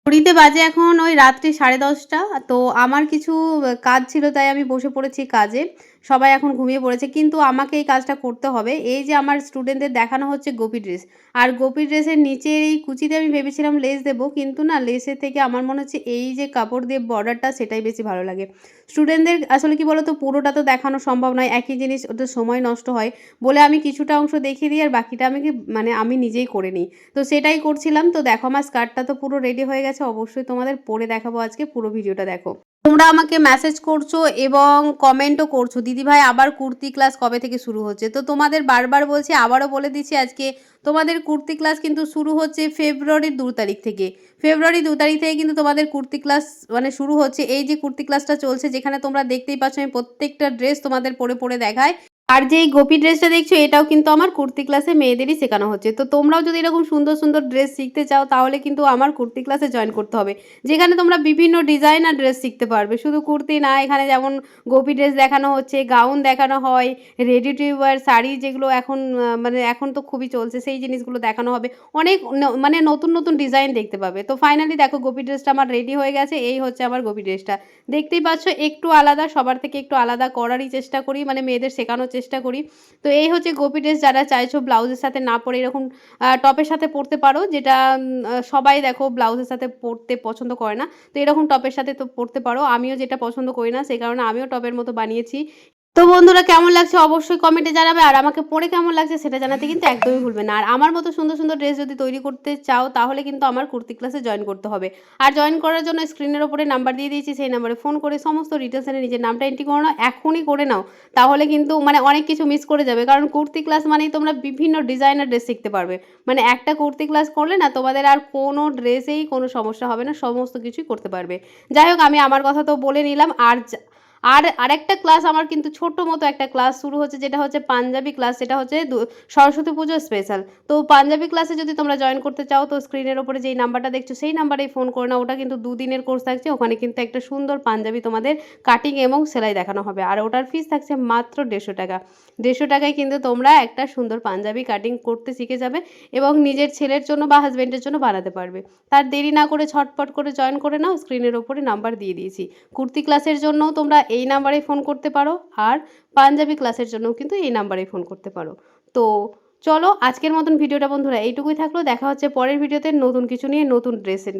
ঘড়িতে বাজে এখন ওই রাত্রি 10:30। তো আমার কিছু কাজ ছিল তাই আমি বসে পড়েছি কাজে। সবাই এখন ঘুমিয়ে পড়েছে। কিন্তু আমাকে এই কাজটা করতে হবে। এই যে আমার স্টুডেন্টদের দেখানো হচ্ছে গোপী ড্রেস। আর গোপী ড্রেসের নিচের এই কুচিতে আমি ভেবেছিলাম লেস দেবো। কিন্তু না, লেসের থেকে আমার মনে হচ্ছে এই যে কাপড় দিয়ে বর্ডারটা সেটাই বেশি ভালো লাগে। স্টুডেন্টদের আসলে কি বলতো, পুরোটা তো দেখানো সম্ভব নয়। একই জিনিস ওদের সময় নষ্ট হয় বলে আমি কিছুটা অংশ দেখিয়ে দিই আর বাকিটা আমি নিজেই করে নিই। তো সেটাই করছিলাম। তো দেখো আমার স্কার্টটা তো পুরো রেডি হয়ে গেছে। অবশ্যই তোমাদের পরে দেখাবো আজকে, পুরো ভিডিওটা দেখো। তোমরা আমাকে মেসেজ করছো এবং কমেন্টও করছো, দিদিভাই আবার কুর্তি ক্লাস কবে থেকে শুরু হচ্ছে? তো তোমাদের বারবার বলছি, আবারও বলে দিচ্ছি আজকে, তোমাদের কুর্তি ক্লাস কিন্তু শুরু হচ্ছে ফেব্রুয়ারির 2 তারিখ থেকে। ফেব্রুয়ারি 2 তারিখ থেকে কিন্তু তোমাদের কুর্তি ক্লাস শুরু হচ্ছে। এই যে কুর্তি ক্লাসটা চলছে, যেখানে তোমরা দেখতেই পাচ্ছ আমি প্রত্যেকটা ড্রেস তোমাদের পরে দেখাই। আর যেই গোপী ড্রেসটা দেখছো এটাও কিন্তু আমার কুর্তি ক্লাসে মেয়েদেরই শেখানো হচ্ছে। তো তোমরাও যদি এরকম সুন্দর, সুন্দর ড্রেস শিখতে চাও তাহলে কিন্তু আমার কুর্তি ক্লাসে জয়েন করতে হবে। যেখানে তোমরা বিভিন্ন ডিজাইনার ড্রেস শিখতে পারবে। শুধু কুর্তি না, এখানে যেমন গোপী ড্রেস দেখানো হচ্ছে, গাউন দেখানো হয়, রেডি টু ওয়্যার শাড়ি যেগুলো এখন এখন তো খুবই চলছে, সেই জিনিসগুলো দেখানো হবে। অনেক নতুন, নতুন ডিজাইন দেখতে পাবে। তো ফাইনালি দেখো গোপী ড্রেসটা আমার রেডি হয়ে গেছে। এই হচ্ছে আমার গোপী ড্রেসটা। দেখতেই পাচ্ছ একটু আলাদা, সবার থেকে একটু আলাদা করারই চেষ্টা করি, মেয়েদের শেখানোর চেষ্টা করি। তো এই হচ্ছে গোপী ড্রেস। যারা চাইছো ব্লাউজের সাথে না পরে এরকম টপের সাথে পরতে পারো, যেটা সবাই দেখো ব্লাউজের সাথে পরতে পছন্দ করে না। তো এরকম টপের সাথে তো পরতে পারো। আমিও যেটা পছন্দ করি না, সেই কারণে আমিও টপের মতো বানিয়েছি। তো বন্ধুরা, কেমন লাগছে অবশ্যই কমেন্টে জানাবে। আর আমাকে পড়ে কেমন লাগছে সেটা জানাতে কিন্তু একদমই ভুলবে না। আর আমার মতো সুন্দর, সুন্দর ড্রেস যদি তৈরি করতে চাও তাহলে কিন্তু আমার কুর্তি ক্লাসে জয়েন করতে হবে। আর জয়েন করার জন্য স্ক্রিনের ওপরে নাম্বার দিয়ে দিয়েছি, সেই নাম্বারে ফোন করে সমস্ত ডিটেইলস এনে নিজের নামটা এন্ট্রি করে নাও। এখনই করে নাও। তাহলে কিন্তু অনেক কিছু মিস করে যাবে। কারণ কুর্তি ক্লাস মানেই তোমরা বিভিন্ন ডিজাইনার ড্রেস শিখতে পারবে। একটা কুর্তি ক্লাস করলে না তোমাদের আর কোনো ড্রেসেই কোনো সমস্যা হবে না। সমস্ত কিছুই করতে পারবে। যাই হোক, আমি আমার কথা তো বলে নিলাম। আর আরেকটা ক্লাস আমার কিন্তু ছোট্ট মতো একটা ক্লাস শুরু হচ্ছে, যেটা হচ্ছে পাঞ্জাবি ক্লাস। সেটা হচ্ছে সরস্বতী পুজো স্পেশাল। তো পাঞ্জাবি ক্লাসে যদি তোমরা জয়েন করতে চাও তো স্ক্রিনের ওপরে যেই নাম্বারটা দেখছো সেই নাম্বারেই ফোন করে নাও। ওটা কিন্তু 2 দিনের কোর্স থাকছে। ওখানে কিন্তু একটা সুন্দর পাঞ্জাবি তোমাদের কাটিং এবং সেলাই দেখানো হবে। আর ওটার ফিস থাকছে মাত্র 150 টাকা। 150 টাকায় কিন্তু তোমরা একটা সুন্দর পাঞ্জাবি কাটিং করতে শিখে যাবে এবং নিজের ছেলের জন্য বা হাসব্যান্ডের জন্য বানাতে পারবে। তার দেরি না করে ঝটপট করে জয়েন করে নাও। স্ক্রিনের ওপরে নাম্বার দিয়ে দিয়েছি। কুর্তি ক্লাসের জন্যও তোমরা এই নাম্বারে ফোন করতে পারো। আর পাঞ্জাবি ক্লাসের জন্যও কিন্তু এই নাম্বারেই ফোন করতে পারো। তো চলো, আজকের মতন ভিডিওটা বন্ধুরা এইটুকুই থাকলো। দেখা হচ্ছে পরের ভিডিওতে নতুন কিছু নিয়ে, নতুন ড্রেসের নিয়ে।